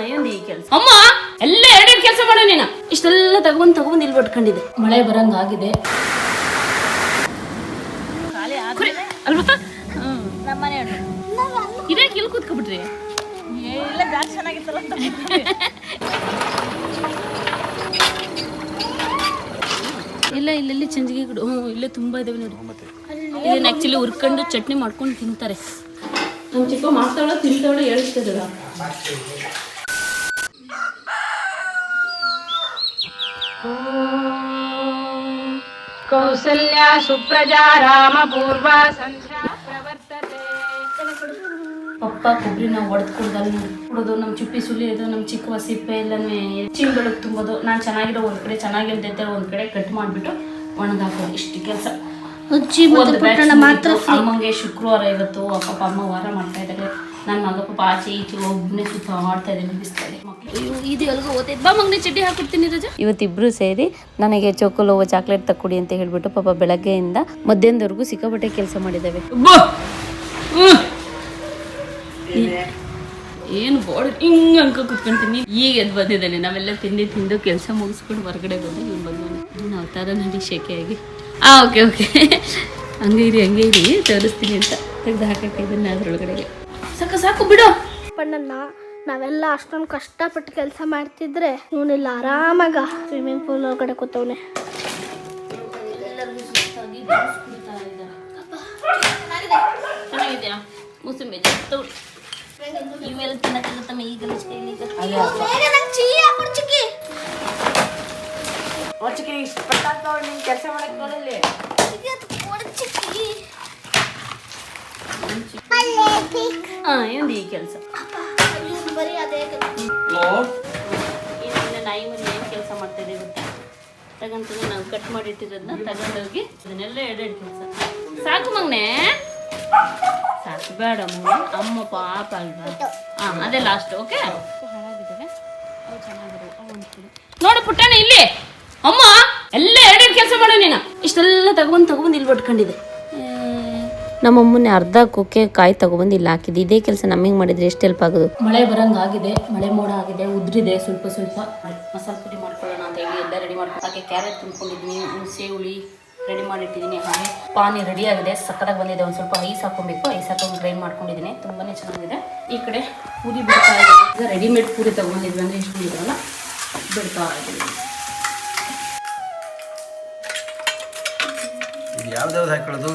ಏನು ಈ ಕೆಲಸ ಅಮ್ಮ ಎಲ್ಲ ಎರಡೆರಡು ಕೆಲಸ ಮಾಡೋ ನೀನು ಇಷ್ಟೆಲ್ಲ ತಗೊಂಡ್ ಇಲ್ಲಿ ಬಟ್ಕೊಂಡಿದೆ ಮಳೆ ಬರಂಗಾಗಿದೆ ಅಲ್ವಾ ನಮ್ಮನೆ ಇದೇ ಕಿಲ್ ಕೂತ್ಕೊಬಿಟ್ರಿ ಎಲ್ಲ ಜಾಸ್ತಿ ಚೆನ್ನಾಗಿತ್ತಲ್ಲ ಅಂತ ಇಲ್ಲ ಇಲ್ಲೆಲ್ಲಿ ಚಂದಿಗೆ ಗಿಡ ಇಲ್ಲೇ ತುಂಬಾ ಇದಾವೆ ನೋಡಿ ಇದನ್ನ ಆಕ್ಚುಲಿ ಹುರ್ಕೊಂಡು ಚಟ್ನಿ ಮಾಡ್ಕೊಂಡು ತಿಂತಾರೆ ನಮ್ಮ ಚಿಕ್ಕ ಮಾಡ್ತಾವಳ ತಿಂತಾವಳ ಹೇಳ್ತಿದ್ದಳ ಕೌಸಲ್ಯ ಸುಪ್ರಜಾ ರಾಮ ಪೂರ್ವ ಸಂಧ್ಯಾ ಪ್ರವರ್ತತೆ. ಪಪ್ಪ ಕೊಬ್ಬರಿ ನಾವು ಒಡೆದು ಕುಡೋದು ನಮ್ಮ ಚಿಪ್ಪಿ ಸುಲಿ ಇದು ನಮ್ಮ ಚಿಕ್ಕ ಸಿಪ್ಪೆ ಎಲ್ಲನೂ ಚಿಂಗಳಿಗೆ ತುಂಬೋದು ನಾನು ಚೆನ್ನಾಗಿರೋ ಒಂದ್ ಕಡೆ ಚೆನ್ನಾಗಿಲ್ದೈತೆ ಒಂದ್ ಕಡೆ ಕಟ್ ಮಾಡಿಬಿಟ್ಟು ಒಣಗಾಕೋದು ಇಷ್ಟು ಕೆಲಸ ಅಮ್ಮಂಗೆ ಶುಕ್ರವಾರ ಇವತ್ತು ಅಪ್ಪ ಅಮ್ಮ ವಾರ ಮಾಡ್ತಾ ಇದ್ದಾರೆ ನನ್ನ ಮಗ ಪಾಪ ಆಚೆ ಈಚೆ ಒಬ್ಬನೇ ಸುತ್ತ ಆಡ್ತಾ ಇದ್ದೇನೆ ಬಿಸ್ತಾ ಇದೆ ಇದು ಎಲ್ಗೋ ಓದೈತೆ ಬಾ ಮಗನೇ ಚಡ್ಡಿ ಹಾಕ್ಕೊಡ್ತೀನಿ ರಜಾ ಇವತ್ತಿಬ್ರು ಸೇರಿ ನನಗೆ ಚೋಕೊಲೋವ ಚಾಕ್ಲೇಟ್ ತಕ್ಕೊಡಿ ಅಂತ ಹೇಳ್ಬಿಟ್ಟು ಪಾಪ ಬೆಳಗ್ಗೆಯಿಂದ ಮಧ್ಯಾಹ್ನದವರೆಗೂ ಸಿಕ್ಕಾಪಟ್ಟೆ ಕೆಲಸ ಮಾಡಿದ್ದೇವೆ ಏನು ಬಾಡಿ ಹಿಂಗೆ ಅನ್ಕೊ ಕುತ್ಕೊಂತೀನಿ ಈಗ ಎದ್ದು ಬಂದಿದ್ದಾನೆ ನಾವೆಲ್ಲ ತಿಂದು ಕೆಲಸ ಮುಗಿಸ್ಕೊಂಡು ಹೊರಗಡೆ ಬಂದು ಇವ್ನು ಬಂದವನು ನಾವು ಥರ ನಡಿ ಶೆಕೆಯಾಗಿ ಓಕೆ ಹಂಗೆ ಇರಿ ತೋರಿಸ್ತೀನಿ ಅಂತ ತೆಗೆದು ಹಾಕಕ್ಕೆ ಇದನ್ನ ಅದ್ರೊಳಗಡೆಗೆ ಸಾಕು ಬಿಡು ಪಣ್ಣನ್ನ ನಾವೆಲ್ಲ ಅಷ್ಟೊಂದು ಕಷ್ಟಪಟ್ಟು ಕೆಲಸ ಮಾಡ್ತಿದ್ರೆ ಇವನೆಲ್ಲ ಆರಾಮಾಗ ಸ್ವಿಮ್ಮಿಂಗ್ ಪೂಲ್ ಒಳಗಡೆ ಕೂತವನೆ ಚೆನ್ನಾಗಿದೆಯಾ ಮೂಸಂಬಿ ಇವೆಲ್ಲ ತಿನ್ನಕ್ಕಾಗತ್ತಮ್ಮ ಈಗ ಕೆಲಸ ಮಾಡಕ್ ನೋಡಲ್ಲಿ ಏನು ಈ ಕೆಲಸ ನಾಯಿ ಮನೆ ಏನು ಕೆಲಸ ಮಾಡ್ತಾ ಇದೆ ಗೊತ್ತಾ ತಗೊಂಡು ನಾವು ಕಟ್ ಮಾಡಿಟ್ಟಿರೋದನ್ನ ತಗೊಂಡೋಗಿ ಅದನ್ನೆಲ್ಲ ಎರಡೆರಡು ಕೆಲಸ ಸಾಕು ಮಗನೆ ಸಾಕು ಬೇಡ ಮಗು ಅಮ್ಮ ಪಾಪ ಅಲ್ವಾ ಅದೇ ಲಾಸ್ಟ್ ಓಕೆ ಹಾಳಾಗಿದ್ದಾವೆ ಅವು ಚೆನ್ನಾಗಿರೋ ನೋಡು ಪುಟ್ಟಣ ಇಲ್ಲಿ ಅಮ್ಮ ಎಲ್ಲ ಎರಡೆರಡು ಕೆಲಸ ಮಾಡೋ ನೀನು ಇಷ್ಟೆಲ್ಲ ತಗೊಂಡು ಇಲ್ಲಿ ಬಟ್ಕೊಂಡಿದೆ ನಮ್ಮಮ್ಮನೆ ಅರ್ಧ ಕೊಕ್ಕೆ ಕಾಯಿ ತಗೊಬಂದು ಇಲ್ಲಿ ಹಾಕಿದೆ ಇದೇ ಕೆಲಸ ನಮಗೆ ಮಾಡಿದ್ರೆ ಎಷ್ಟು ಹೆಲ್ಪ್ ಆಗೋದು ಮಳೆ ಬರಂಗಾಗಿದೆ ಮಳೆ ಮೋಡ ಆಗಿದೆ ಉದ್ರಿದೆ ಸ್ವಲ್ಪ ಮಸಾಲೆ ಪುಡಿ ಮಾಡ್ಕೊಳ್ಳೋಣ ಅಂತ ಹೇಳಿ ಎಲ್ಲ ರೆಡಿ ಮಾಡ್ಕೊಂಡು ಹಾಗೆ ಕ್ಯಾರೆಟ್ ತುಂಬ್ಕೊಂಡಿದ್ದೀನಿ ಹುಣಸೆ ಹುಳಿ ರೆಡಿ ಮಾಡಿಟ್ಟಿದ್ದೀನಿ ಹಾಗೆ ಪಾನಿ ರೆಡಿ ಆಗಿದೆ ಸಕ್ಕತ್ತಾಗಿ ಬಂದಿದೆ ಒಂದು ಸ್ವಲ್ಪ ಐಸ್ ಹಾಕೊಬೇಕು ಐಸ್ ಹಾಕೊಂಡು ಗ್ರೈಂಡ್ ಮಾಡ್ಕೊಂಡಿದ್ದೀನಿ ತುಂಬಾನೇ ಚೆನ್ನಾಗಿದೆ ಈ ಕಡೆ ಪೂರಿ ಬಿಡ್ತಾ ಇದೆ ಈಗ ರೆಡಿಮೇಡ್ ಪೂರಿ ತಗೊಂಡಿದ್ವಿ ಅಂದರೆ ಇಷ್ಟು ಇದ್ರಲ್ಲ ಬಿಡ್ತಾ ಇದ್ದೀವಿ ಯಾವ್ದಾವ್ದು ಹಾಕೊಳ್ಳೋದು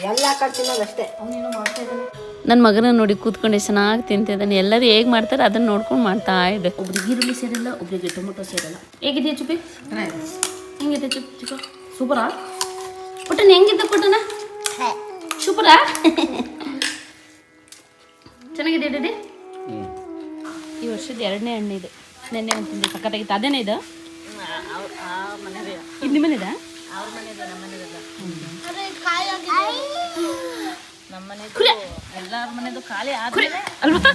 ಎಲ್ಲ ಹಾಕೊಳ್ತಿನ್ನೋದಷ್ಟೇ ಅವನೇನೋ ಮಾಡ್ತಾ ಇದ್ದಾನೆ ನನ್ನ ಮಗನ ನೋಡಿ ಕೂತ್ಕೊಂಡು ಚೆನ್ನಾಗಿ ತಿಂತಿದ್ದಾನೆ ಎಲ್ಲರೂ ಹೇಗೆ ಮಾಡ್ತಾರೆ ಅದನ್ನ ನೋಡ್ಕೊಂಡು ಮಾಡ್ತಾ ಇದೆ ಒಬ್ರಿಗೆ ಈರುಳ್ಳಿ ಸೇರಿಲ್ಲ ಒಬ್ರಿಗೆ ಟೊಮೊಟೊ ಸೇರಿಲ್ಲ ಹೇಗಿದೆಯಾ ಚುಪ್ಪಿ ಹೆಂಗಿದೆ ಚಿಕ್ಕ ಸೂಪರಾ ಪುಟ್ಟನ ಹೆಂಗಿದ್ದ ಪುಟ್ಟನ ಸೂಪರಾ ಚೆನ್ನಾಗಿದೆ ಇಡಿದೆ ಈ ವರ್ಷದ 2ನೇ ಹಣ್ಣು ಇದು ನೆನ್ನೆ ಒಂದು ತಿಂದೆ ಸಕ್ಕತ್ತಾಗಿತ್ತು ಅದೇನೇ ಇದು ಇದು ನಿಮ್ಮನಿದ ಅವ್ರ ಮನೆದು ನಮ್ಮ ಮನೆದಲ್ಲ ನಮ್ಮ ಮನೆದು ಎಲ್ಲರ ಮನೆದು ಖಾಲಿ ಆದ್ರೆ ಅಲ್ವಾ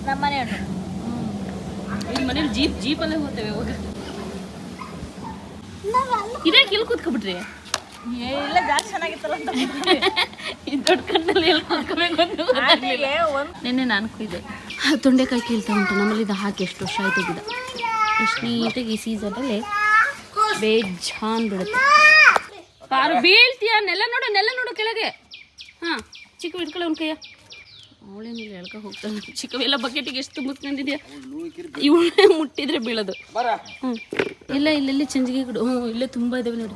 ನಮ್ಮ ಮನೆ ಹಣ್ಣು ಈ ಮನೇಲಿ ಜೀಪಲ್ಲೇ ಹೋಗ್ತೇವೆ ಹೋಗ ಇದೇ ಕಿಲ್ ಕೂತ್ಕೊಬಿಟ್ರಿ ಎಲ್ಲ ಜಾಸ್ತಿ ಚೆನ್ನಾಗಿತ್ತಲ್ಲ ಅಂತ ಈ ದೊಡ್ಡ ಕಣ್ಣಲ್ಲಿ ಎಲ್ಲಿ ಕೂತ್ಕೋಬೇಕು ಅಂತ ನಿನ್ನೆ ನಾನು ಕುಯ್ದೆ ತೊಂಡೆಕಾಯಿ ಕೀಳ್ತಾ ಉಂಟು ನಮ್ಮಲ್ಲಿ ಇದು ಹಾಕಿ ಎಷ್ಟು ವರ್ಷ ಆಯ್ತು ಗಿಡ ಎಷ್ಟು ನೀಟಾಗಿ ಈ ಸೀಸನಲ್ಲಿ ಬೇಜಾನ್ ಬಿಡುತ್ತೆ ಪಾರು ಬೀಳ್ತೀಯ ನೆಲ್ಲ ನೋಡು ಕೆಳಗೆ ಹಾಂ ಚಿಕ್ಕ ಇಟ್ಕೊಳ್ಳಿ ಅವ್ನ ಕೈಯ ಅವಳೇನಿಲ್ಲ ಎಳ್ಕ ಹೋಗ್ತಾನೆ ಚಿಕ್ಕವೆಲ್ಲ ಬಕೆಟಿಗೆ ಎಷ್ಟು ತುಂಬಿಸ್ಕೊಂಡಿದ್ಯಾ ಇವಳೇ ಮುಟ್ಟಿದ್ರೆ ಬೀಳೋದು ಇಲ್ಲ ಇಲ್ಲೆಲ್ಲಿ ಚಂದಿಗೆ ಗಿಡ ಇಲ್ಲೇ ತುಂಬ ಇದಾವೆ ನೋಡಿ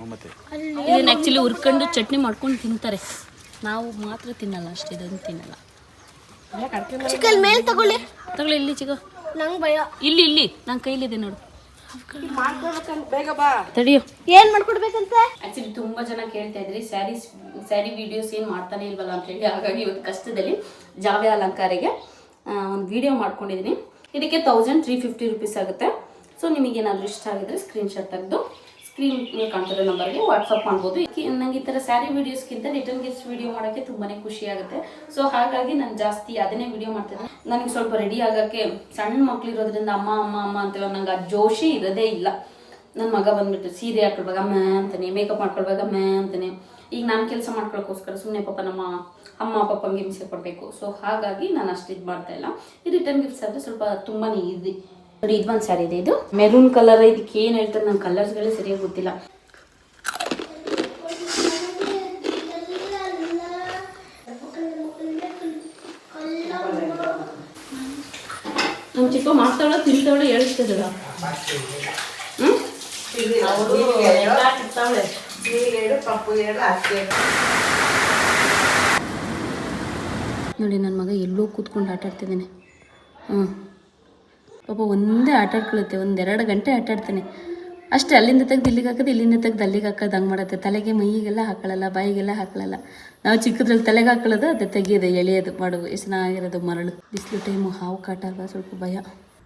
ಇದನ್ನ ಆ್ಯಕ್ಚುಲಿ ಹುರ್ಕೊಂಡು ಚಟ್ನಿ ಮಾಡ್ಕೊಂಡು ತಿಂತಾರೆ ನಾವು ಮಾತ್ರ ತಿನ್ನಲ್ಲ ಅಷ್ಟೇ ಇದನ್ನು ತಿನ್ನಲ್ಲ ಚಿಕನ್ ಮೇಲೆ ತಗೊಳ್ಳಿ ಇಲ್ಲಿ ಚಿಕ್ಕ ನಂಗೆ ಭಯ ಇಲ್ಲಿ ನನ್ನ ಕೈಲಿದೆ ನೋಡು ಬೇಗ ಬಾ ತಡಿಯೋ ಏನ್ ಮಾಡ್ಕೊಡ್ಬೇಕಂತ ಆಕ್ಚುಲಿ ತುಂಬಾ ಜನ ಕೇಳ್ತಾ ಇದ್ರಿ ಸ್ಯಾರಿ ವಿಡಿಯೋಸ್ ಏನ್ ಮಾಡ್ತಾನೆ ಇಲ್ವಲ್ಲ ಅಂತ ಹೇಳಿ ಹಾಗಾಗಿ ಇವತ್ತು ಕಷ್ಟದಲ್ಲಿ ಜಾವ್ಯ ಅಲಂಕಾರಿಗೆ ಒಂದು ವಿಡಿಯೋ ಮಾಡ್ಕೊಂಡಿದ್ದೀನಿ ಇದಕ್ಕೆ 1350 ರೂಪೀಸ್ ಆಗುತ್ತೆ ಸೊ ನಿಮಗೇನಾದರೂ ಇಷ್ಟ ಆಗಿದ್ರೆ ಸ್ಕ್ರೀನ್ಶಾಟ್ ತೆಗೆದು ಸ್ಕ್ರೀನ್ ಕಾಣ್ತಿರೋ ನಂಬರ್ಗೆ ವಾಟ್ಸಪ್ ಮಾಡ್ಬೋದು ನಂಗೆ ಈ ಥರ ಸ್ಯಾರಿ ವೀಡಿಯೋಸ್ಗಿಂತ ರಿಟರ್ನ್ ಗಿಫ್ಟ್ಸ್ ವಿಡಿಯೋ ಮಾಡೋಕ್ಕೆ ತುಂಬಾ ಖುಷಿ ಆಗುತ್ತೆ ಸೊ ಹಾಗಾಗಿ ನಾನು ಜಾಸ್ತಿ ಅದನ್ನೇ ವಿಡಿಯೋ ಮಾಡ್ತಿದ್ದೆ ನನಗೆ ಸ್ವಲ್ಪ ರೆಡಿ ಆಗೋಕ್ಕೆ ಸಣ್ಣ ಮಕ್ಳು ಇರೋದ್ರಿಂದ ಅಮ್ಮ ಅಂತೇಳಿ ನಂಗೆ ಆ ಜೋಶಿ ಇರೋದೇ ಇಲ್ಲ ನನ್ನ ಮಗ ಬಂದ್ಬಿಟ್ಟು ಸೀರೆ ಹಾಕೊಳ್ವಾಗ ಅಮ್ಮ ಅಂತಾನೆ ಮೇಕಪ್ ಮಾಡ್ಕೊಳ್ವಾಗ ಅಮ್ಮ ಅಂತಾನೆ ಈಗ ನಾನು ಕೆಲಸ ಮಾಡ್ಕೊಳ್ಳೋಕ್ಕೋಸ್ಕರ ಸುಮ್ಮನೆ ಪಾಪ ನಮ್ಮ ಅಮ್ಮ ಪಪ್ಪಂಗೆ ಹಿಂಸೆ ಕೊಡಬೇಕು. ಸೊ ಹಾಗಾಗಿ ನಾನು ಅಷ್ಟು ಇದು ಮಾಡ್ತಾ ಇಲ್ಲ. ಈ ರಿಟರ್ನ್ ಗಿಫ್ಟ್ಸ್ ಆದರೆ ಸ್ವಲ್ಪ ತುಂಬಾ ಈಸಿ. ನೋಡಿ ಇದು ಒಂದು ಸ್ಯಾರಿ ಇದೆ, ಇದು ಮೆರೂನ್ ಕಲರ್. ಇದಕ್ಕೆ ಏನು ಹೇಳ್ತಾರೆ ನನ್ನ ಕಲರ್ಸ್ಗಳೇ ಸರಿಯಾಗಿ ಗೊತ್ತಿಲ್ಲ. ನಮ್ಮ ಚಿಕ್ಕ ಮಾಡ್ತಾವಳ ತಿಂತಾವಳ ಹೇಳ್ತಿದ್ದಲ್ಲ. ನೋಡಿ ನನ್ನ ಮಗ ಎಲ್ಲೋ ಕೂತ್ಕೊಂಡು ಆಟ ಆಡ್ತಿದ್ದಾನೆ. ಪಾಪ ಒಂದೇ ಆಟ ಆಡ್ಕೊಳುತ್ತೆ, 1-2 ಗಂಟೆ ಆಟ ಆಡ್ತಾನೆ ಅಷ್ಟೇ. ಅಲ್ಲಿಂದ ತೆಗ್ದು ಇಲ್ಲಿಗೆ ಹಾಕೋದು, ಇಲ್ಲಿಂದ ತೆಗ್ದು ಅಲ್ಲಿಗೆ ಹಾಕೋದು, ಹಂಗೆ ಮಾಡುತ್ತೆ. ತಲೆಗೆ ಮೈಗೆಲ್ಲ ಹಾಕೊಳ್ಳಲ್ಲ, ಬಾಯಿಗೆಲ್ಲ ಹಾಕೊಳ್ಳಲ್ಲ. ನಾವು ಚಿಕ್ಕದ್ರಲ್ಲಿ ತಲೆಗೆ ಹಾಕೊಳ್ಳೋದು, ಅದು ತೆಗಿಯೋದು, ಎಳೆಯೋದು ಮಾಡೋದು. ಎಷ್ಟು ಚೆನ್ನಾಗಿರೋದು ಮರಳು. ಬಿಸಿಲು ಟೈಮು ಹಾವು ಕಾಟ ಅಲ್ವಾ, ಸ್ವಲ್ಪ ಭಯ.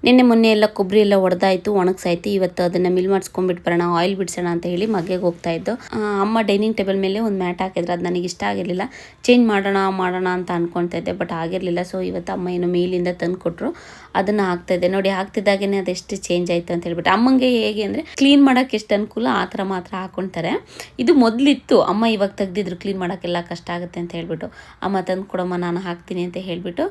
ನಿನ್ನೆ ಮೊನ್ನೆ ಎಲ್ಲ ಕೊಬ್ಬರಿ ಎಲ್ಲ ಒಡೆದಾಯ್ತು, ಒಣಗ್ಸಾಯ್ತು. ಇವತ್ತು ಅದನ್ನು ಮಿಲ್ ಮಾಡಿಸ್ಕೊಂಡ್ಬಿಟ್ಟು ಬರೋಣ, ಆಯಿಲ್ ಬಿಡಿಸೋಣ ಅಂತ ಹೇಳಿ ಮಗ್ಗೆಗೆ ಹೋಗ್ತಾ ಇದ್ದು. ಅಮ್ಮ ಡೈನಿಂಗ್ ಟೇಬಲ್ ಮೇಲೆ ಒಂದು ಮ್ಯಾಟ್ ಹಾಕಿದ್ರು, ಅದು ನನಗೆ ಇಷ್ಟ ಆಗಿರಲಿಲ್ಲ. ಚೇಂಜ್ ಮಾಡೋಣ ಅಂತ ಅನ್ಕೊಳ್ತಾ ಇದ್ದೆ, ಬಟ್ ಆಗಿರಲಿಲ್ಲ. ಸೊ ಇವತ್ತು ಅಮ್ಮ ಏನು ಮೇಲಿಂದ ತಂದು ಕೊಟ್ಟರು, ಅದನ್ನು ಹಾಕ್ತಾಯಿದ್ದೆ. ನೋಡಿ ಹಾಕ್ತಿದ್ದಾಗೇ ಅದೆಷ್ಟು ಚೇಂಜ್ ಆಯಿತು ಅಂತ ಹೇಳ್ಬಿಟ್ಟು. ಅಮ್ಮಂಗೆ ಹೇಗೆ ಅಂದರೆ ಕ್ಲೀನ್ ಮಾಡೋಕ್ಕೆ ಎಷ್ಟು ಅನುಕೂಲ ಆ ಥರ ಮಾತ್ರ ಹಾಕ್ಕೊಳ್ತಾರೆ. ಇದು ಮೊದಲಿತ್ತು, ಅಮ್ಮ ಇವಾಗ ತೆಗ್ದಿದ್ರು. ಕ್ಲೀನ್ ಮಾಡೋಕ್ಕೆಲ್ಲ ಕಷ್ಟ ಆಗುತ್ತೆ ಅಂತ ಹೇಳ್ಬಿಟ್ಟು ಅಮ್ಮ ತಂದು ಕೊಡಮ್ಮ ನಾನು ಹಾಕ್ತೀನಿ ಅಂತ ಹೇಳಿಬಿಟ್ಟು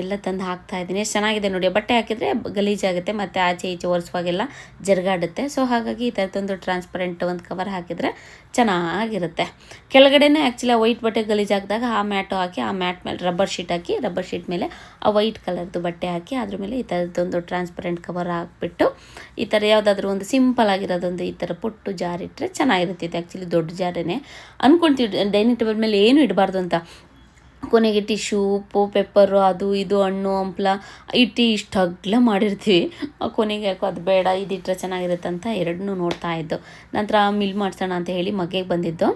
ಎಲ್ಲ ತಂದು ಹಾಕ್ತಾಯಿದ್ದೀನಿ. ಎಷ್ಟು ಚೆನ್ನಾಗಿದೆ ನೋಡಿ. ಬಟ್ಟೆ ಹಾಕಿದರೆ ಗಲೀಜಾಗುತ್ತೆ ಮತ್ತು ಆಚೆ ಈಚೆ ಒರೆಸುವಾಗೆಲ್ಲ ಜರುಗಾಡುತ್ತೆ. ಸೊ ಹಾಗಾಗಿ ಈ ಥರದೊಂದು ಟ್ರಾನ್ಸ್ಪರೆಂಟ್ ಒಂದು ಕವರ್ ಹಾಕಿದರೆ ಚೆನ್ನಾಗಿರುತ್ತೆ. ಕೆಳಗಡೆನೇ ಆ್ಯಕ್ಚುಲಿ ವೈಟ್ ಬಟ್ಟೆ ಗಲೀಜಾಗಿದಾಗ ಆ ಮ್ಯಾಟು ಹಾಕಿ, ಆ ಮ್ಯಾಟ್ ಮೇಲೆ ರಬ್ಬರ್ ಶೀಟ್ ಹಾಕಿ, ರಬ್ಬರ್ ಶೀಟ್ ಮೇಲೆ ಆ ವೈಟ್ ಕಲರ್ದು ಬಟ್ಟೆ ಹಾಕಿ, ಅದ್ರ ಮೇಲೆ ಈ ಥರದ್ದೊಂದು ಟ್ರಾನ್ಸ್ಪರೆಂಟ್ ಕವರ್ ಹಾಕ್ಬಿಟ್ಟು ಈ ಥರ ಯಾವುದಾದ್ರೂ ಒಂದು ಸಿಂಪಲ್ ಆಗಿರೋದೊಂದು ಈ ಥರ ಪುಟ್ಟು ಜಾರ್ ಇಟ್ಟರೆ ಚೆನ್ನಾಗಿರುತ್ತಿತ್ತು. ಆ್ಯಕ್ಚುಲಿ ದೊಡ್ಡ ಜಾರೇ ಅಂದ್ಕೊಳ್ತೀವಿ ಡೈನಿಂಗ್ ಟೇಬಲ್ ಮೇಲೆ ಏನೂ ಇಡಬಾರ್ದು ಅಂತ. ಕೊನೆಗೆ ಟಿಶ್ಯೂ, ಉಪ್ಪು, ಪೆಪ್ಪರು, ಅದು ಇದು ಹಣ್ಣು ಹಂಪ್ಲ ಇಟ್ಟು ಇಷ್ಟು ಅಗ್ಲ ಮಾಡಿರ್ತೀವಿ. ಕೊನೆಗೆ ಯಾಕೋ ಅದು ಬೇಡ, ಇದಿಟ್ಟರೆ ಚೆನ್ನಾಗಿರುತ್ತೆ ಅಂತ ಎರಡನ್ನೂ ನೋಡ್ತಾ ಇದ್ದು. ನಂತರ ಮಿಲ್ ಮಾಡಿಸೋಣ ಅಂತ ಹೇಳಿ ಮಗ್ಗೆಗೆ ಬಂದಿದ್ದು.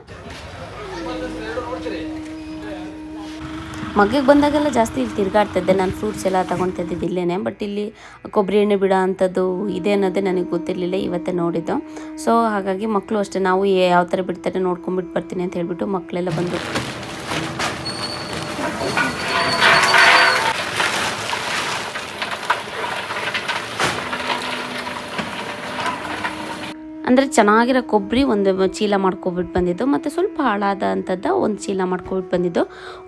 ಮಗ್ಗೆಗೆ ಬಂದಾಗೆಲ್ಲ ಜಾಸ್ತಿ ಇಲ್ಲಿ ತಿರುಗಾಡ್ತಿದ್ದೆ ನಾನು. ಫ್ರೂಟ್ಸ್ ಎಲ್ಲ ತೊಗೊಳ್ತಿದ್ದಿದ್ದು ಇಲ್ಲೇ. ಬಟ್ ಇಲ್ಲಿ ಕೊಬ್ಬರಿ ಎಣ್ಣೆ ಬಿಡೋ ಅಂಥದ್ದು ಇದೆ ಅನ್ನೋದೇ ನನಗೆ ಗೊತ್ತಿರಲಿಲ್ಲ, ಇವತ್ತೇ ನೋಡಿದ್ದು. ಸೊ ಹಾಗಾಗಿ ಮಕ್ಕಳು ಅಷ್ಟೇ, ನಾವು ಯಾವ ಥರ ಬಿಡ್ತಾರೆ ನೋಡ್ಕೊಂಬಿಟ್ಟು ಬರ್ತೀನಿ ಅಂತ ಹೇಳಿಬಿಟ್ಟು ಮಕ್ಕಳೆಲ್ಲ ಬಂದು ಅಂದರೆ ಚೆನ್ನಾಗಿರೋ ಕೊಬ್ಬರಿ ಒಂದು ಚೀಲ ಮಾಡ್ಕೊಬಿಟ್ಟು ಬಂದಿದ್ದು, ಮತ್ತು ಸ್ವಲ್ಪ ಹಾಳಾದ ಅಂಥದ್ದು ಒಂದು ಚೀಲ ಮಾಡ್ಕೊಬಿಟ್ಟು ಬಂದಿದ್ದು.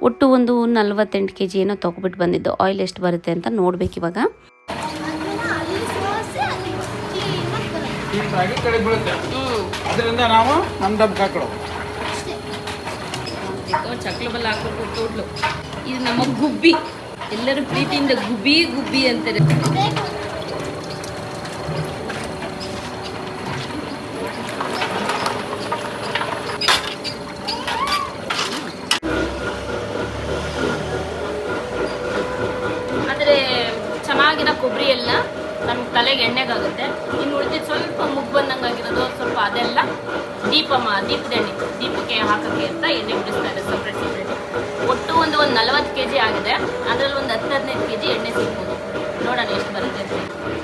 ಒಟ್ಟು ಒಂದು 48 kg ಏನೋ ತೊಗೊಬಿಟ್ಟು ಬಂದಿದ್ದು. ಆಯಿಲ್ ಎಷ್ಟು ಬರುತ್ತೆ ಅಂತ ನೋಡ್ಬೇಕು ಇವಾಗ. ಚಕ್ಲ ಬಲ್ಲ ಹಾಕ್ಬೇಕು ತೋಡ್ಲು. ಇದು ನಮ್ಮ ಗುಬ್ಬಿ, ಎಲ್ಲರೂ ಪ್ರೀತಿಯಿಂದ ಗುಬ್ಬಿ ಗುಬ್ಬಿ ಅಂತಾರೆ. ಚೆನ್ನಾಗಿರೋ ಕೊಬ್ಬರಿ ಎಲ್ಲ ನಮ್ಗೆ ತಲೆಗೆ ಎಣ್ಣೆಗಾಗುತ್ತೆ. ಇನ್ನು ಉಳಿದಿದ್ದು ಸ್ವಲ್ಪ ಮುಗ್ಗು ಬಂದಂಗಾಗಿರೋದು ಸ್ವಲ್ಪ ಅದೆಲ್ಲ ದೀಪದ ಎಣ್ಣೆ, ದೀಪಕ್ಕೆ ಹಾಕೋಕ್ಕೆ ಅಂತ ಎಣ್ಣೆ ಬಿಡಿಸ್ತಾ ಇದೆ ಸಪ್ರೇಟ್. ಒಟ್ಟು ಒಂದು 40 kg ಆಗಿದೆ. ಅದರಲ್ಲಿ ಒಂದು 10-15 kg ಎಣ್ಣೆ ಸಿಗ್ಬೋದು. ನೋಡೋಣ ಎಷ್ಟು ಬರುತ್ತೆ ಅಂತ.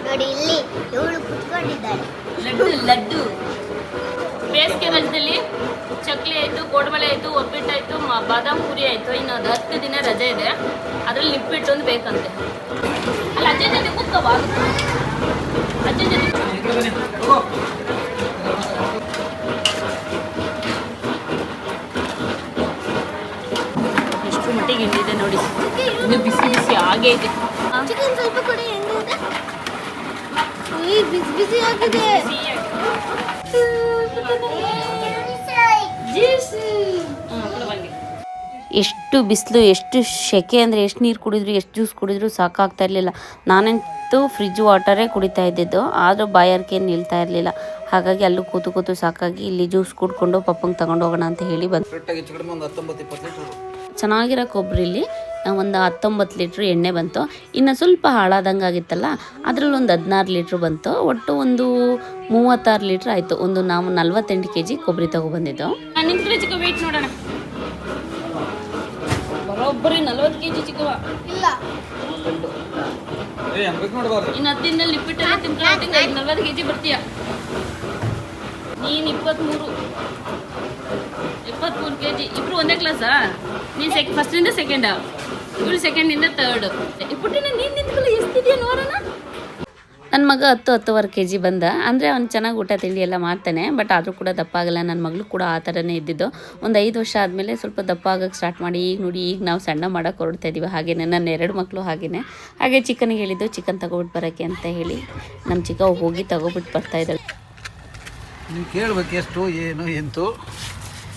ನೋಡಿ ಇಲ್ಲಿ ಇವಳು ಕುತ್ಕೊಂಡಿದ್ದಾಳೆ. ಲಡ್ಡು ಬೇಸಿಗೆ ರಜದಲ್ಲಿ ಚಕ್ಲಿ ಆಯಿತು, ಕೋಡ್ಬಳೆ ಆಯಿತು, ಒಬ್ಬಿಟ್ಟಾಯಿತು, ಬಾದಾಮ್ ಪೂರಿ ಆಯಿತು. ಇನ್ನು ಅದು 10 ದಿನ ರಜೆ ಇದೆ. ಅದರಲ್ಲಿ ನಿಪ್ಪಿಟ್ಟು ಒಂದು ಬೇಕಂತೆ. ಅಲ್ಲ ಅಜ್ಜ ಜೊತೆ ಕೂತ್ಕೋಬಾ, ಅಜ್ಜ ಜೊತೆ ಎಷ್ಟು ಮಟ್ಟಿಗೆ ಹಿಂಡಿದೆ ನೋಡಿ. ಇನ್ನು ಬಿಸಿ ಬಿಸಿ ಆಗೇ ಇದೆ. ಸ್ವಲ್ಪ ಕೊಡಿ, ಬಿಸಿ ಬಿಸಿ ಆಗಿದೆ. ಎಷ್ಟು ಬಿಸಿಲು, ಎಷ್ಟು ಸೆಕೆ ಅಂದರೆ ಎಷ್ಟು ನೀರು ಕುಡಿದ್ರು, ಎಷ್ಟು ಜ್ಯೂಸ್ ಕುಡಿದ್ರು ಸಾಕಾಗ್ತಾ ಇರಲಿಲ್ಲ. ನಾನಂತೂ ಫ್ರಿಜ್ ವಾಟರೇ ಕುಡಿತಾ ಇದ್ದಿದ್ದು, ಆದರೂ ಬಾಯಾರಿಕೆ ನಿಲ್ತಾ ಇರಲಿಲ್ಲ. ಹಾಗಾಗಿ ಅಲ್ಲೂ ಕೂತು ಸಾಕಾಗಿ ಇಲ್ಲಿ ಜ್ಯೂಸ್ ಕುಡ್ಕೊಂಡು ಪಪ್ಪಂಗೆ ತಗೊಂಡು ಹೋಗೋಣ ಅಂತ ಹೇಳಿ ಬಂದು. ಚೆನ್ನಾಗಿರೋ ಕೊಬ್ಬರಿಲಿ ಒಂದು 19 ಲೀಟ್ರ್ ಎಣ್ಣೆ ಬಂತು. ಇನ್ನು ಸ್ವಲ್ಪ ಹಾಳಾದಂಗೆ ಆಗಿತ್ತಲ್ಲ, ಅದರಲ್ಲಿ ಒಂದು 16 ಲೀಟ್ರ್ ಬಂತು. ಒಟ್ಟು ಒಂದು 36 ಲೀಟ್ರ್ ಆಯಿತು. ಒಂದು ನಾವು 48 kg ಕೊಬ್ಬರಿ ತೊಗೊಬಂದಿದ್ದು. ನಿಮ್ಮ ಕಡೆ ಚಿಕ್ಕ ವೆಯ್ಟ್ ನೋಡೋಣ. ಬರೋಬ್ಬರಿ 40 kg ಚಿಕ್ಕವ ಇಲ್ಲ. ಇನ್ನು 10 ದಿನದಲ್ಲಿ ಲಿಪ್ಪಿಟ್ಟಲ್ಲಿ ತಿಂಕೊಂಡು 40 kg ಬರ್ತೀಯ ನೀನು. 23 kg. ಇಬ್ರು ಒಂದೇ ಕ್ಲಾಸಾ? ನೀನು ಫಸ್ಟಿಂದ ಸೆಕೆಂಡಾ? ಇವಳು ಸೆಕೆಂಡಿಂದ ಥರ್ಡ್. ಇಪ್ಪಟ್ಟಿನ ನೀನು ನಿಂತ್ಕೊಳ್ಳಿ ಎಷ್ಟಿದೆಯಾ ನೋಡೋಣ. ನನ್ನ ಮಗ 10-10.5 kg ಬಂದ. ಅಂದರೆ ಅವ್ನು ಚೆನ್ನಾಗಿ ಊಟ ತಿಂಡಿ ಎಲ್ಲ ಮಾಡ್ತಾನೆ, ಬಟ್ ಆದರೂ ಕೂಡ ದಪ್ಪ ಆಗಲ್ಲ. ನನ್ನ ಮಗಳು ಕೂಡ ಆ ಥರನೇ ಇದ್ದಿದ್ದು. ಒಂದು 5 ವರ್ಷ ಆದಮೇಲೆ ಸ್ವಲ್ಪ ದಪ್ಪ ಆಗೋಕ್ಕೆ ಸ್ಟಾರ್ಟ್ ಮಾಡಿ ಈಗ ನೋಡಿ ಈಗ ನಾವು ಸಣ್ಣ ಮಾಡೋಕ್ಕೆ ಹೊರಡ್ತಾ ಇದ್ದೀವಿ. ಹಾಗೆಯೇ ನನ್ನ 2 ಮಕ್ಕಳು ಹಾಗೆಯೇ. ಹಾಗೆ ಚಿಕನ್ಗೆ ಹೇಳಿದ್ದು ಚಿಕನ್ ತಗೊಬಿಟ್ಟು ಬರೋಕ್ಕೆ ಅಂತ ಹೇಳಿ ನಮ್ಮ ಚಿಕ್ಕ ಹೋಗಿ ತಗೊಬಿಟ್ಟು ಬರ್ತಾಯಿದ್ದಾಳೆ. ನೀವು ಕೇಳ್ಬೇಕು ಎಷ್ಟು ಏನು ಎಂತು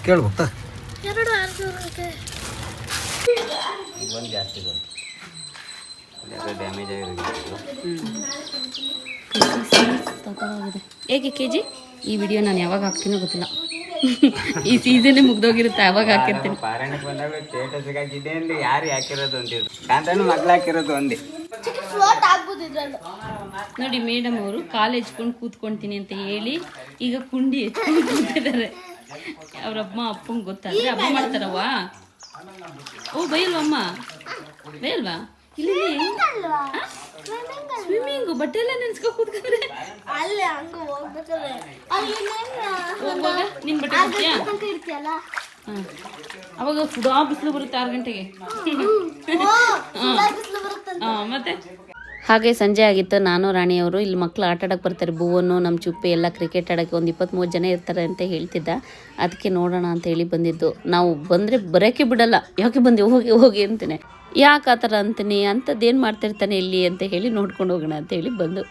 ಕೇಳ್ಬೇಕು. 2,600 ಒಂದು ಜಾಸ್ತಿ ಬಂತು, ಡ್ಯಾಮೇಜ್ ಆಗಿರೋದು. ಹೇಗೆ KG? ಈ ವಿಡಿಯೋ ನಾನು ಯಾವಾಗ ಹಾಕ್ತೀನೋ ಗೊತ್ತಿಲ್ಲ. ಈ ಸೀಸನ್ನೇ ಮುಗ್ದೋಗಿರುತ್ತೆ, ಅವಾಗ ಹಾಕಿರ್ತೀನಿ. ಪಾರಾಯಣಕ್ಕೆ ಬಂದಾಗ ಸ್ಟೇಟಸ್ಗೆ ಹಾಕಿದ್ದೆ ಅಂದ್ರೆ ಯಾರು ಹಾಕಿರೋದು ಅಂತಿದ್ರು. ಕಾಂತಾನು ಮಗ್ಳು ಹಾಕಿರೋದು ಒಂದೇ. ನೋಡಿ ಮೇಡಮ್ ಅವರು ಕಾಲು ಹೆಚ್ಕೊಂಡು ಕೂತ್ಕೊಳ್ತೀನಿ ಅಂತ ಹೇಳಿ ಈಗ ಕುಂಡಿ ಎತ್ಕೊಂಡು ಕೂತಿದ್ದಾರೆ. ಅವ್ರಮ್ಮ ಅಪ್ಪಂಗೆ ಗೊತ್ತಾದ್ರೆ ಹಬ್ಬ ಮಾಡ್ತಾರವ್ವ. ಓ ಬೈಲ್ವಮ್ಮ, ಬೈಲ್ವಾ? ಇಲ್ಲಿ ಸ್ವಿಮ್ಮಿಂಗು ಬಟ್ಟೆ ಎಲ್ಲ ನೆನ್ಸ್ಕೊ ಕೂತ್ಕೊಂಡ್ರೆ ಹೋಗುವಾಗ ನಿನ್ ಬಟ್ಟೆ ಕೊಡ್ತೀಯಾ? ಹಾಂ, ಅವಾಗ ಸುಡಾ ಬಿಸಿಲು ಬರುತ್ತೆ 6 ಗಂಟೆಗೆ. ಹಾಂ, ಮತ್ತೆ ಹಾಗೆ ಸಂಜೆ ಆಗಿತ್ತು. ನಾನು ರಾಣಿಯವರು ಇಲ್ಲಿ ಮಕ್ಕಳು ಆಟ ಆಡೋಕ್ಕೆ ಬರ್ತಾರೆ. ಭುವನು ನಮ್ಮ ಚುಪ್ಪಿ ಎಲ್ಲ ಕ್ರಿಕೆಟ್ ಆಡೋಕ್ಕೆ ಒಂದು 23 ಜನ ಇರ್ತಾರೆ ಅಂತ ಹೇಳ್ತಿದ್ದ. ಅದಕ್ಕೆ ನೋಡೋಣ ಅಂತ ಹೇಳಿ ಬಂದಿದ್ದು. ನಾವು ಬಂದರೆ ಬರೋಕ್ಕೆ ಬಿಡಲ್ಲ, ಯಾಕೆ ಬಂದು ಹೋಗಿ ಹೋಗಿ ಅಂತಾನೆ. ಯಾಕೆ ಆ ಥರ ಅಂತೀನಿ, ಅಂಥದ್ದೇನು ಮಾಡ್ತಿರ್ತಾನೆ ಇಲ್ಲಿ ಅಂತ ಹೇಳಿ ನೋಡ್ಕೊಂಡು ಹೋಗೋಣ ಅಂತ ಹೇಳಿ ಬಂದು.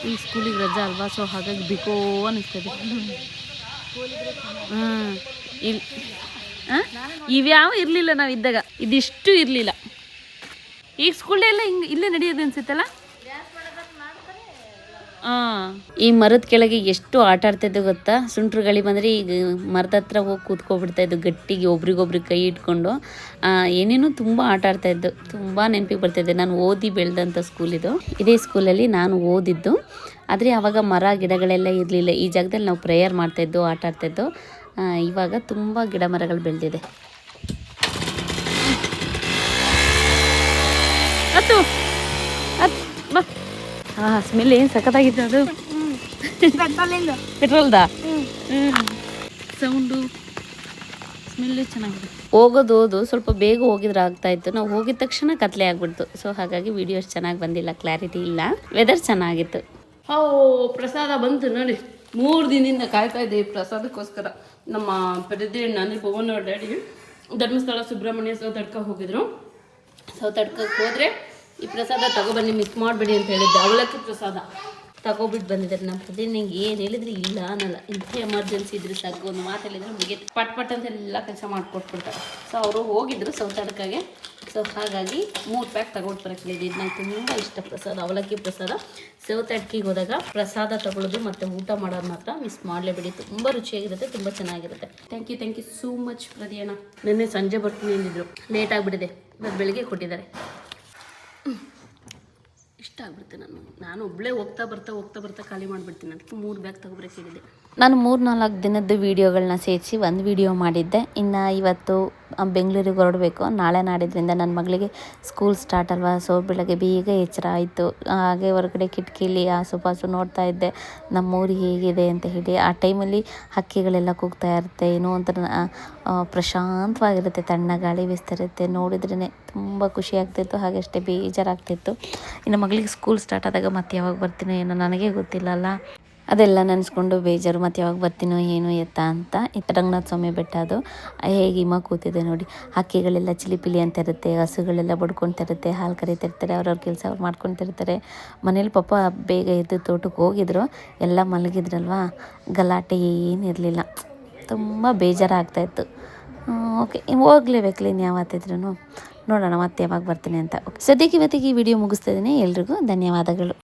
ಈ ಸ್ಕೂಲಿಗೆ ರಜಾ ಅಲ್ವಾ, ಸೊ ಹಾಗಾಗಿ ಬಿಕೋ ಅನ್ನಿಸ್ತದೆ. ಹಾಂ, ಇಲ್ಲಿ ಇವ್ಯಾವ ಇರಲಿಲ್ಲ ನಾವು ಇದ್ದಾಗ, ಇದಿಷ್ಟು ಇರಲಿಲ್ಲ. ಈಗ ಸ್ಕೂಲ್ ಎಲ್ಲ ಹಿಂಗೆ ಇಲ್ಲೇ ನಡೆಯೋದು ಅನ್ಸುತ್ತಲ್ಲ. ಈ ಮರದ ಕೆಳಗೆ ಎಷ್ಟು ಆಟ ಆಡ್ತಾಯಿದ್ದು ಗೊತ್ತಾ. ಸುಂಟ್ರು ಗಾಳಿ ಬಂದರೆ ಈಗ ಮರದ ಹತ್ರ ಹೋಗಿ ಕೂತ್ಕೊಬಿಡ್ತಾಯಿದ್ದು ಗಟ್ಟಿಗೆ ಒಬ್ರಿಗೊಬ್ರಿಗೆ ಕೈ ಇಟ್ಕೊಂಡು. ಏನೇನೋ ತುಂಬ ಆಟ ಆಡ್ತಾಯಿದ್ದು, ತುಂಬ ನೆನಪಿಗೆ ಬರ್ತಾಯಿದ್ದೆ. ನಾನು ಓದಿ ಬೆಳೆದಂಥ ಸ್ಕೂಲ್ ಇದು. ಇದೇ ಸ್ಕೂಲಲ್ಲಿ ನಾನು ಓದಿದ್ದು. ಆದರೆ ಆವಾಗ ಮರ ಗಿಡಗಳೆಲ್ಲ ಇರಲಿಲ್ಲ. ಈ ಜಾಗದಲ್ಲಿ ನಾವು ಪ್ರೇಯರ್ ಮಾಡ್ತಾಯಿದ್ದು, ಆಟ ಆಡ್ತಾಯಿದ್ದು. ಇವಾಗ ತುಂಬ ಗಿಡ ಮರಗಳು ಬೆಳೆದಿದೆ. ಸ್ಮೆಲ್ ಏನು ಸಖತ್ತಾಗಿತ್ತು ಅದು. ಪೆಟ್ರೋಲ್ದಾ? ಸೌಂಡು ಸ್ಮೆಲ್ಲು ಚೆನ್ನಾಗಿದೆ. ಹೋಗೋದು ಸ್ವಲ್ಪ ಬೇಗ ಹೋಗಿದ್ರೆ ಆಗ್ತಾಯಿತ್ತು. ನಾವು ಹೋಗಿದ ತಕ್ಷಣ ಕತ್ಲೆ ಆಗ್ಬಿಡ್ತು. ಸೊ ಹಾಗಾಗಿ ವಿಡಿಯೋ ಅಷ್ಟು ಚೆನ್ನಾಗಿ ಬಂದಿಲ್ಲ, ಕ್ಲಾರಿಟಿ ಇಲ್ಲ. ವೆದರ್ ಚೆನ್ನಾಗಿತ್ತು. ಪ್ರಸಾದ ಬಂತು ನೋಡಿ. 3 ದಿನದಿಂದ ಕಾಯ್ತಾ ಇದ್ದೆ ಈ ಪ್ರಸಾದಕ್ಕೋಸ್ಕರ. ನಮ್ಮ ಪೆದ್ದಣ್ಣ ಅಂದರೆ ಪವನ್ ಅವ್ರ ಡ್ಯಾಡಿ ಧರ್ಮಸ್ಥಳ ಸುಬ್ರಹ್ಮಣ್ಯ ಸೌತಡ್ಕ ಹೋಗಿದ್ರು. ಸೌತಡ್ಕಕ್ಕೆ ಹೋದರೆ ಈ ಪ್ರಸಾದ ತಗೊಬನ್ನಿ, ಮಿಸ್ ಮಾಡಬೇಡಿ ಅಂತ ಹೇಳಿದ್ದೆ. ಅವಲಕ್ಕಿ ಪ್ರಸಾದ ತಗೊಬಿಟ್ಟು ಬಂದಿದ್ದಾರೆ. ನಮ್ಮ ಪ್ರತಿ ನಿಂಗೆ ಏನು ಹೇಳಿದ್ರೆ ಇಲ್ಲ ಅನ್ನಲ್ಲ. ಇಂಥ ಎಮರ್ಜೆನ್ಸಿ ಇದ್ರೆ ಸಾಕು, ಒಂದು ಮಾತು ಹೇಳಿದ್ರೆ ಮುಗಿತು, ಪಟ್ ಅಂತ ಎಲ್ಲ ಕೆಲಸ ಮಾಡಿಕೊಟ್ಬಿಡ್ತಾರೆ. ಸೊ ಅವರು ಹೋಗಿದ್ರು ಸೌತಡ್ಕಾಗೆ. ಸೊ ಹಾಗಾಗಿ 3 ಪ್ಯಾಕ್ ತಗೊಟ್ಟು ಬರೋಕ್ಕೆ ಹೇಳಿದ್ದು. ಇದು ನಂಗೆ ತುಂಬ ಇಷ್ಟ ಪ್ರಸಾದ, ಅವಲಕ್ಕಿ ಪ್ರಸಾದ. ಸೌತಡ್ಕಿಗೆ ಹೋದಾಗ ಪ್ರಸಾದ ತಗೊಳ್ಳೋದು ಮತ್ತು ಊಟ ಮಾಡೋದು ಮಾತ್ರ ಮಿಸ್ ಮಾಡಲೇಬೇಡಿ. ತುಂಬ ರುಚಿಯಾಗಿರುತ್ತೆ, ತುಂಬ ಚೆನ್ನಾಗಿರುತ್ತೆ. ಥ್ಯಾಂಕ್ ಯು ಸೋ ಮಚ್ ಪ್ರದಿಯಣ್ಣ. ನಿನ್ನೆ ಸಂಜೆ ಬರ್ತೀನಿ ಅಂದಿದ್ರು, ಲೇಟ್ ಆಗಿಬಿಟ್ಟಿದೆ. ಇವತ್ತು ಬೆಳಗ್ಗೆ ಕೊಟ್ಟಿದ್ದಾರೆ. ಇಷ್ಟ ಆಗ್ಬಿಡುತ್ತೆ. ನಾನು ಒಬ್ಬಳೇ ಹೋಗ್ತಾ ಬರ್ತಾ ಖಾಲಿ ಮಾಡಿಬಿಡ್ತೀನಿ. ಅದಕ್ಕೆ 3 ಬ್ಯಾಗ್ ತಗೊಬರಕ್ಕೆ ಹೇಳಿದೆ. ನಾನು 3-4 ದಿನದ್ದು ವೀಡಿಯೋಗಳನ್ನ ಸೇರಿಸಿ ಒಂದು ವಿಡಿಯೋ ಮಾಡಿದ್ದೆ. ಇನ್ನು ಇವತ್ತು ಬೆಂಗಳೂರಿಗೆ ಹೊರಡಬೇಕು. ನಾಳೆ ನಾಡಿದ್ರಿಂದ ನನ್ನ ಮಗಳಿಗೆ ಸ್ಕೂಲ್ ಸ್ಟಾರ್ಟ್ ಅಲ್ವಾ. ಸೊ ಬೆಳಗ್ಗೆ ಬೇಗ ಎಚ್ಚರ ಆಯಿತು. ಹಾಗೆ ಹೊರಗಡೆ ಕಿಟಕಿಲಿ ಆಸುಪಾಸು ನೋಡ್ತಾ ಇದ್ದೆ ನಮ್ಮೂರು ಹೇಗಿದೆ ಅಂತ ಹೇಳಿ. ಆ ಟೈಮಲ್ಲಿ ಹಕ್ಕಿಗಳೆಲ್ಲ ಕೂಗ್ತಾ ಇರುತ್ತೆ. ಏನೋ ಒಂಥರ ಪ್ರಶಾಂತವಾಗಿರುತ್ತೆ, ತಣ್ಣ ಗಾಳಿ ಬೀಸ್ತಿರುತ್ತೆ. ನೋಡಿದ್ರೇ ತುಂಬ ಖುಷಿ ಆಗ್ತಿತ್ತು, ಹಾಗೆ ಅಷ್ಟೇ ಬೇಜಾರಾಗ್ತಿತ್ತು. ಇನ್ನು ಮಗಳಿಗೆ ಸ್ಕೂಲ್ ಸ್ಟಾರ್ಟ್ ಆದಾಗ ಮತ್ತೆ ಯಾವಾಗ ಬರ್ತೀನೋ ಏನೋ ನನಗೆ ಗೊತ್ತಿಲ್ಲಲ್ಲ. ಅದೆಲ್ಲ ನೆನೆಸ್ಕೊಂಡು ಬೇಜಾರು, ಮತ್ತು ಯಾವಾಗ ಬರ್ತೀನೋ ಏನೋ ಎತ್ತ ಅಂತ. ರಂಗನಾಥ ಸ್ವಾಮಿ ಬೆಟ್ಟ ಅದು. ಹೇಗೆ ಹಿಮ ಕೂತಿದೆ ನೋಡಿ. ಹಕ್ಕಿಗಳೆಲ್ಲ ಚಿಲಿಪಿಲಿ ಅಂತ ಇರುತ್ತೆ, ಹಸುಗಳೆಲ್ಲ ಬಡ್ಕೊತಿರುತ್ತೆ, ಹಾಲು ಕರಿತಿರ್ತಾರೆ, ಅವ್ರವ್ರ ಕೆಲಸ ಅವ್ರು ಮಾಡ್ಕೊತಿರ್ತಾರೆ. ಮನೇಲಿ ಪಾಪ ಬೇಗ ಎದ್ದು ತೋಟಕ್ಕೆ ಹೋಗಿದ್ರು, ಎಲ್ಲ ಮಲಗಿದ್ರಲ್ವ, ಗಲಾಟೆ ಏನಿರಲಿಲ್ಲ. ತುಂಬ ಬೇಜಾರಾಗ್ತಾಯಿತ್ತು. ಓಕೆ, ಹೋಗ್ಲೇಬೇಕಲ್ಲ ಇನ್ನು ಯಾವತ್ತಿದ್ರೂ. ನೋಡೋಣ ಮತ್ತೆ ಯಾವಾಗ ಬರ್ತೀನಿ ಅಂತ. ಸದ್ಯಕ್ಕೆ ಇವತ್ತಿಗೆ ಈ ವಿಡಿಯೋ ಮುಗಿಸ್ತಾ ಇದ್ದೀನಿ. ಎಲ್ರಿಗೂ ಧನ್ಯವಾದಗಳು.